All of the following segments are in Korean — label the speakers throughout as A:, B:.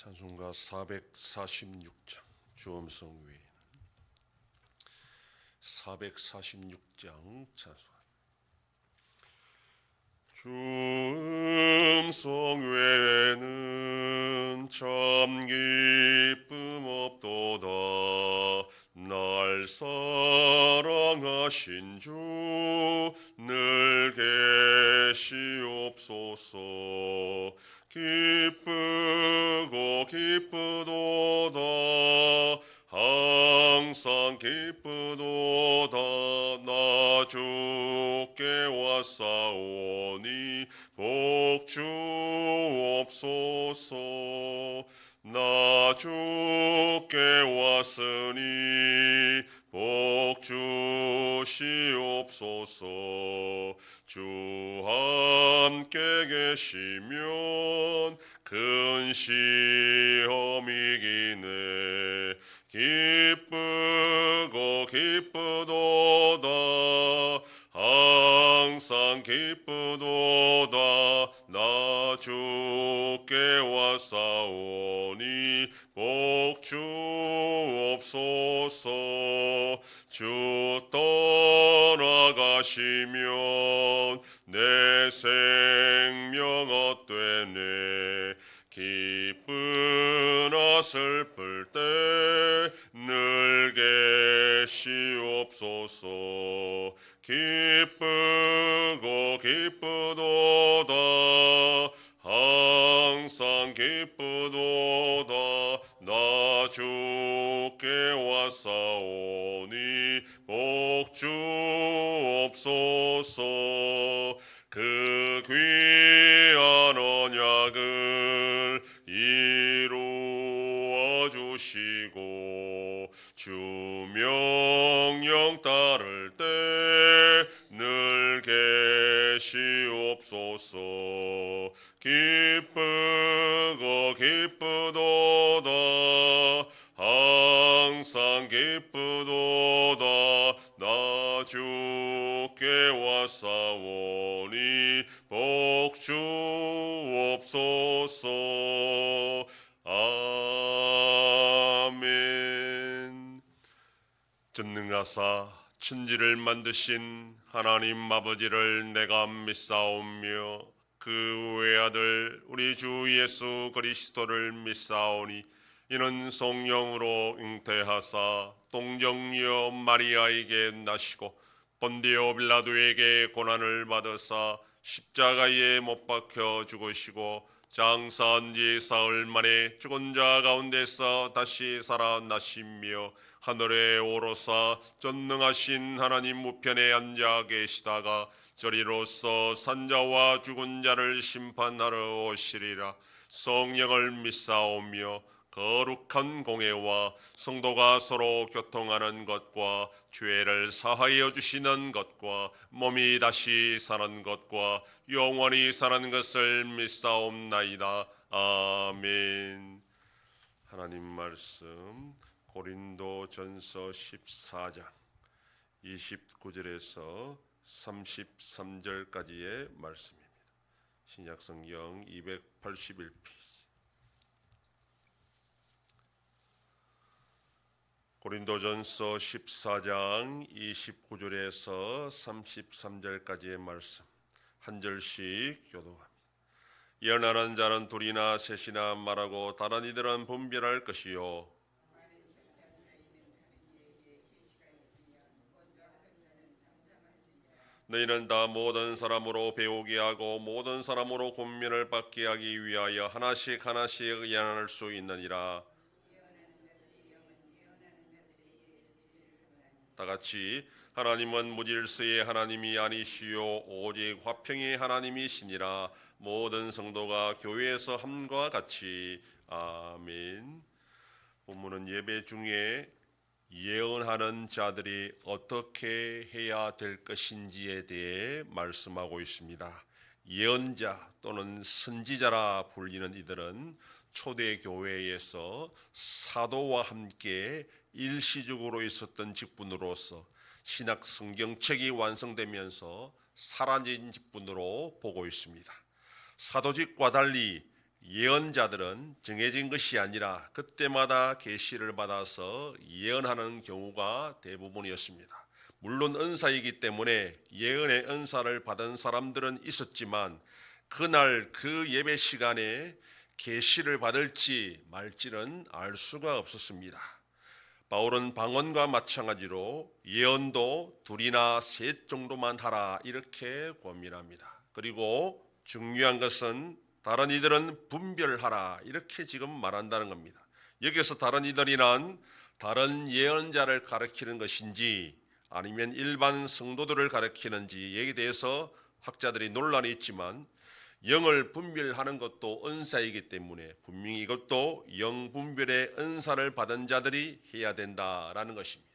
A: 찬송가 446장 주음성 외에는 446장 찬송. 주음성 외에는 참 기쁨 없도다. 날 사랑하신 주 늘 계시옵소서. 기쁘고 기쁘도다. 항상 기쁘도다. 나 주께 왔사오니 복 주옵소서. 나 주께 왔으니 복 주시옵소서. 주 함께 계시면 큰 시험이기네. 기쁘고 기쁘도다. 항상 기쁘도다. 나 주께 왔사오니 복 주옵소서. 주 떠나가시면 내 생명 헛되네. 기쁘나 슬플 때 늘 계시옵소서. 기쁘고 기쁘도다. 항상 기쁘도다. 나 주께 왔사오니 복 주옵소서. 그 귀한 언약을 이루어 주시고 주 명령 따를 때 늘 계시옵소서. 기쁘고 기쁘도다. 항상 기쁘도다. 나 주께 왔사오니 복 주옵소서. 아멘. 전능하사 천지를 만드신 하나님 아버지를 내가 믿사오며 그 외아들 우리 주 예수 그리스도를 믿사오니 이는 성령으로 잉태하사 동정녀 마리아에게 나시고 본디오 빌라도에게 고난을 받으사 십자가에 못 박혀 죽으시고 장사한 지 사흘 만에 죽은 자 가운데서 다시 살아나시며 하늘에 오르사 전능하신 하나님 우편에 앉아 계시다가 저리로서 산자와 죽은 자를 심판하러 오시리라. 성령을 믿사오며 거룩한 공회와 성도가 서로 교통하는 것과 죄를 사하여 주시는 것과 몸이 다시 사는 것과 영원히 사는 것을 믿사옵나이다. 아멘. 하나님 말씀 고린도전서 14장 29절에서 33절까지의 말씀입니다. 신약성경 281페이지. 고린도전서 14장 29절에서 33절까지의 말씀 한 절씩 교독합니다. 예언하는 자는 둘이나 셋이나 말하고 다른 이들은 분별할 것이요 너희는 다 모든 사람으로 배우게 하고 모든 사람으로 권면을 받게 하기 위하여 하나씩 하나씩 예언할 수 있느니라. 다같이 하나님은 무질서의 하나님이 아니시요 오직 화평의 하나님이시니라. 모든 성도가 교회에서 함과 같이. 아멘. 본문은 예배 중에 예언하는 자들이 어떻게 해야 될 것인지에 대해 말씀하고 있습니다. 예언자 또는 선지자라 불리는 이들은 초대교회에서 사도와 함께 일시적으로 있었던 직분으로서 신약 성경책이 완성되면서 사라진 직분으로 보고 있습니다. 사도직과 달리 예언자들은 정해진 것이 아니라 그때마다 계시를 받아서 예언하는 경우가 대부분이었습니다. 물론 은사이기 때문에 예언의 은사를 받은 사람들은 있었지만 그날 그 예배 시간에 계시를 받을지 말지는 알 수가 없었습니다. 바울은 방언과 마찬가지로 예언도 둘이나 셋 정도만 하라 이렇게 권면합니다. 그리고 중요한 것은 다른 이들은 분별하라 이렇게 지금 말한다는 겁니다. 여기서 다른 이들이란 다른 예언자를 가리키는 것인지 아니면 일반 성도들을 가리키는지 여기에 대해서 학자들이 논란이 있지만 영을 분별하는 것도 은사이기 때문에 분명히 이것도 영분별의 은사를 받은 자들이 해야 된다라는 것입니다.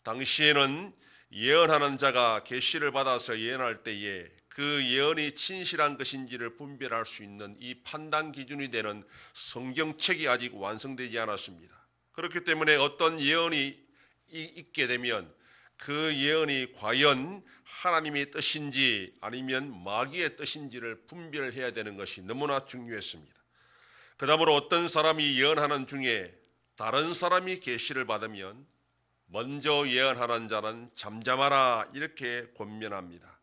A: 당시에는 예언하는 자가 계시를 받아서 예언할 때에 그 예언이 진실한 것인지를 분별할 수 있는 이 판단 기준이 되는 성경책이 아직 완성되지 않았습니다. 그렇기 때문에 어떤 예언이 있게 되면 그 예언이 과연 하나님의 뜻인지 아니면 마귀의 뜻인지를 분별해야 되는 것이 너무나 중요했습니다. 그다음으로 어떤 사람이 예언하는 중에 다른 사람이 계시를 받으면 먼저 예언하는 자는 잠잠하라 이렇게 권면합니다.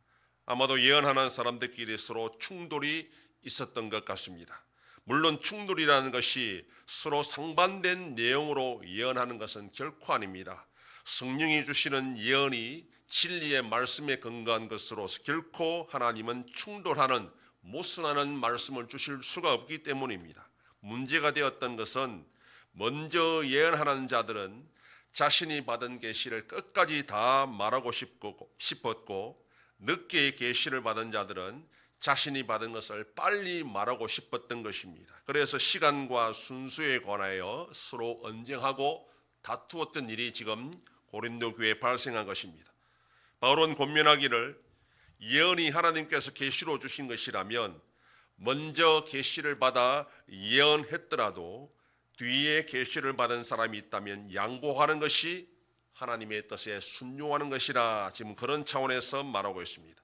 A: 아마도 예언하는 사람들끼리 서로 충돌이 있었던 것 같습니다. 물론 충돌이라는 것이 서로 상반된 내용으로 예언하는 것은 결코 아닙니다. 성령이 주시는 예언이 진리의 말씀에 근거한 것으로서 결코 하나님은 충돌하는 모순하는 말씀을 주실 수가 없기 때문입니다. 문제가 되었던 것은 먼저 예언하는 자들은 자신이 받은 계시를 끝까지 다 말하고 싶었고 늦게 계시를 받은 자들은 자신이 받은 것을 빨리 말하고 싶었던 것입니다. 그래서 시간과 순수에 관하여 서로 언쟁하고 다투었던 일이 지금 고린도 교회에 발생한 것입니다. 바울은 권면하기를 예언이 하나님께서 계시로 주신 것이라면 먼저 계시를 받아 예언했더라도 뒤에 계시를 받은 사람이 있다면 양보하는 것이 하나님의 뜻에 순종하는 것이라 지금 그런 차원에서 말하고 있습니다.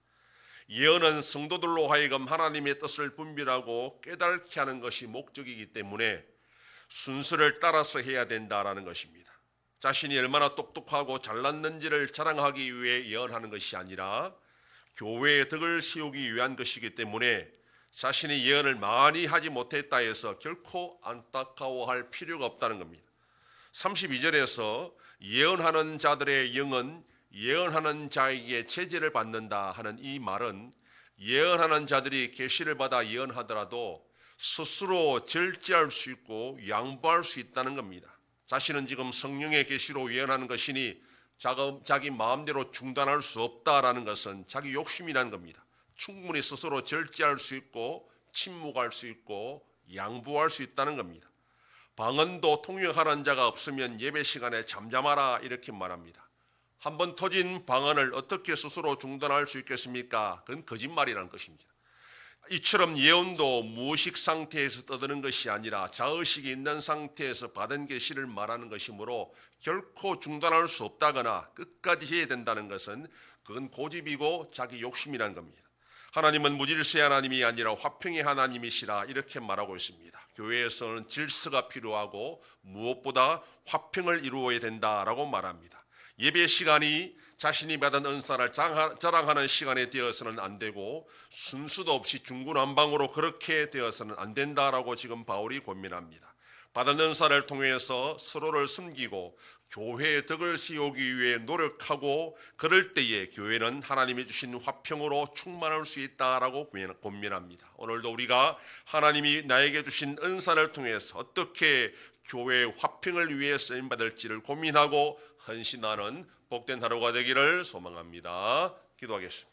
A: 예언은 성도들로 하여금 하나님의 뜻을 분별하고 깨닫게 하는 것이 목적이기 때문에 순서를 따라서 해야 된다라는 것입니다. 자신이 얼마나 똑똑하고 잘났는지를 자랑하기 위해 예언하는 것이 아니라 교회의 덕을 세우기 위한 것이기 때문에 자신이 예언을 많이 하지 못했다 해서 결코 안타까워할 필요가 없다는 겁니다. 32절에서 예언하는 자들의 영은 예언하는 자에게 제재를 받는다 하는 이 말은 예언하는 자들이 계시를 받아 예언하더라도 스스로 절제할 수 있고 양보할 수 있다는 겁니다. 자신은 지금 성령의 계시로 예언하는 것이니 자기 마음대로 중단할 수 없다라는 것은 자기 욕심이라는 겁니다. 충분히 스스로 절제할 수 있고 침묵할 수 있고 양보할 수 있다는 겁니다. 방언도 통역하는 자가 없으면 예배 시간에 잠잠하라 이렇게 말합니다. 한번 터진 방언을 어떻게 스스로 중단할 수 있겠습니까? 그건 거짓말이라는 것입니다. 이처럼 예언도 무의식 상태에서 떠드는 것이 아니라 자의식이 있는 상태에서 받은 계시를 말하는 것이므로 결코 중단할 수 없다거나 끝까지 해야 된다는 것은 그건 고집이고 자기 욕심이라는 겁니다. 하나님은 무질서의 하나님이 아니라 화평의 하나님이시라 이렇게 말하고 있습니다. 교회에서는 질서가 필요하고 무엇보다 화평을 이루어야 된다라고 말합니다. 예배 시간이 자신이 받은 은사를 자랑하는 시간에 되어서는 안 되고 순수도 없이 중구난방으로 그렇게 되어서는 안 된다라고 지금 바울이 권면합니다. 받은 은사를 통해서 서로를 섬기고 교회의 덕을 세우기 위해 노력하고 그럴 때에 교회는 하나님이 주신 화평으로 충만할 수 있다라고 권면합니다. 오늘도 우리가 하나님이 나에게 주신 은사를 통해서 어떻게 교회의 화평을 위해 쓰임받을지를 고민하고 헌신하는 복된 하루가 되기를 소망합니다. 기도하겠습니다.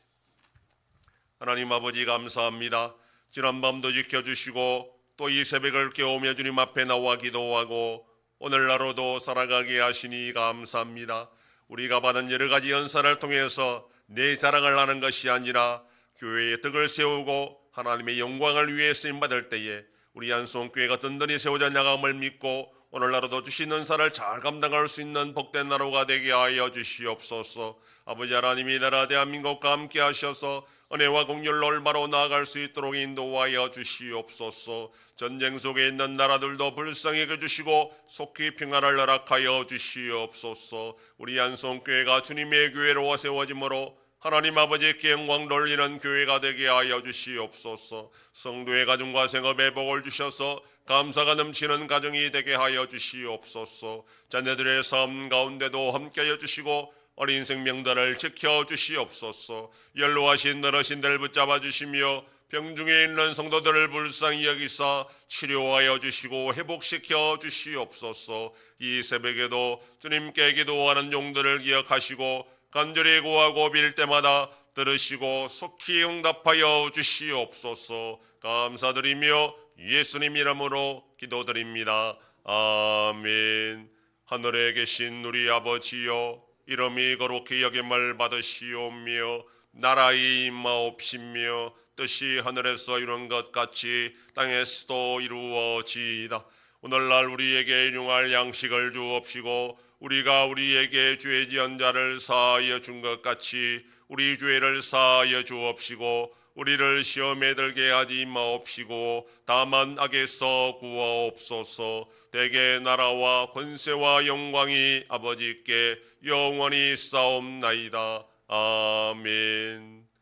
A: 하나님 아버지 감사합니다. 지난밤도 지켜주시고 또 이 새벽을 깨우며 주님 앞에 나와 기도하고 오늘날로도 살아가게 하시니 감사합니다. 우리가 받은 여러 가지 연사를 통해서 내 자랑을 하는 것이 아니라 교회의 덕을 세우고 하나님의 영광을 위해 쓰임받을 때에 우리 안송교회가 든든히 세워져 나감을 믿고 오늘날로도 주신 은사를 잘 감당할 수 있는 복된 나라가 되게 하여 주시옵소서. 아버지 하나님이 나라 대한민국과 함께 하셔서 은혜와 공율로 올바로 나아갈 수 있도록 인도하여 주시옵소서. 전쟁 속에 있는 나라들도 불쌍히 여겨주시고 속히 평안을 허락하여 주시옵소서. 우리 안성교회가 주님의 교회로 세워짐으로 하나님 아버지께 영광 돌리는 교회가 되게 하여 주시옵소서. 성도의 가정과 생업에 복을 주셔서 감사가 넘치는 가정이 되게 하여 주시옵소서. 자녀들의 삶 가운데도 함께하여 주시고 어린 생명들을 지켜주시옵소서. 연로하신 어르신들 붙잡아 주시며 병중에 있는 성도들을 불쌍히 여기사 치료하여 주시고 회복시켜 주시옵소서. 이 새벽에도 주님께 기도하는 종들을 기억하시고 간절히 구하고 빌 때마다 들으시고 속히 응답하여 주시옵소서. 감사드리며 예수님 이름으로 기도드립니다. 아멘. 하늘에 계신 우리 아버지여, 이름이 거룩히 여김을 받으시오며 나라의 임하옵시며 뜻이 하늘에서 이룬 것 같이 땅에서도 이루어지이다. 오늘날 우리에게 일용할 양식을 주옵시고 우리가 우리에게 죄 지은 자를 사하여 준 것 같이 우리 죄를 사하여 주옵시고 우리를 시험에 들게 하지 마옵시고 다만 악에서 구하옵소서. 대개 나라와 권세와 영광이 아버지께 영원히 싸움나이다. 아멘.